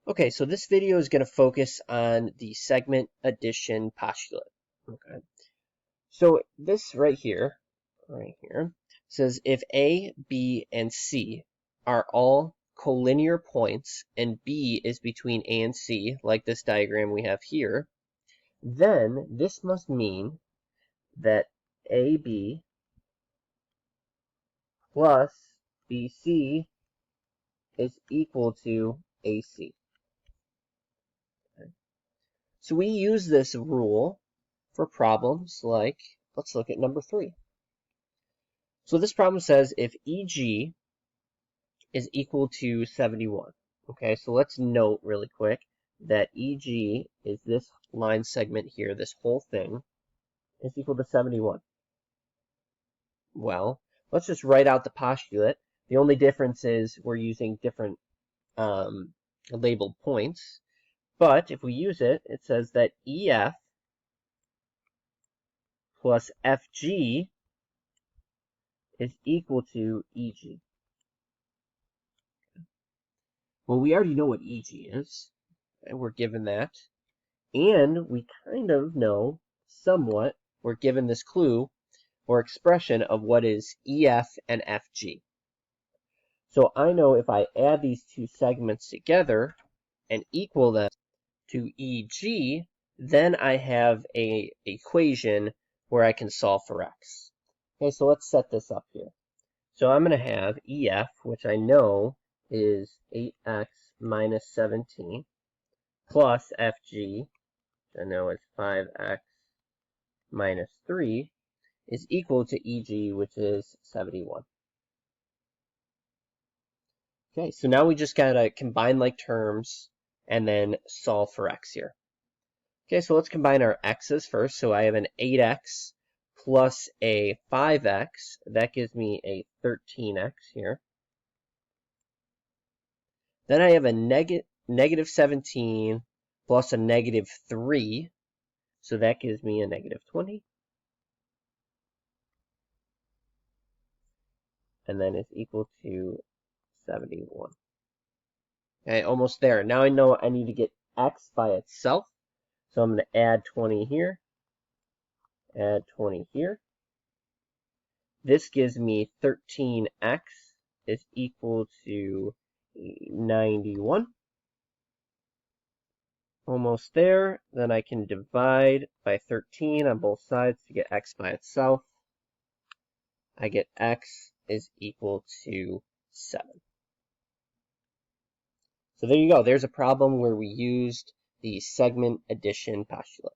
Okay, so this video is going to focus on the segment addition postulate. Okay, so this right here, says if A, B, and C are all collinear points and B is between A and C, like this diagram we have here, then this must mean that AB plus BC is equal to AC. So we use this rule for problems like, let's look at number 3. So this problem says if EG is equal to 71. Okay, so let's note really quick that EG is this line segment here, this whole thing, is equal to 71. Well, let's just write out the postulate. The only difference is we're using different labeled points. But if we use it, it says that EF plus FG is equal to EG. Well, we already know what EG is, and we're given that. And we kind of know somewhat, we're given this clue or expression of what is EF and FG. So I know if I add these two segments together and equal them to EG, then I have an equation where I can solve for x. Okay, so let's set this up here. So I'm going to have EF, which I know is 8x minus 17, plus FG, which I know is 5x minus 3, is equal to EG, which is 71. Okay, so now we just got to combine like terms and then solve for x here. Okay, so let's combine our x's first. So I have an 8x plus a 5x. That gives me a 13x here. Then I have a negative 17 plus a negative 3. So that gives me a negative 20. And then it's equal to 71. Okay, almost there. Now I know I need to get x by itself. So I'm going to add 20 here, add 20 here. This gives me 13x is equal to 91. Almost there. Then I can divide by 13 on both sides to get x by itself. I get x is equal to 7. So there you go. There's a problem where we used the segment addition postulate.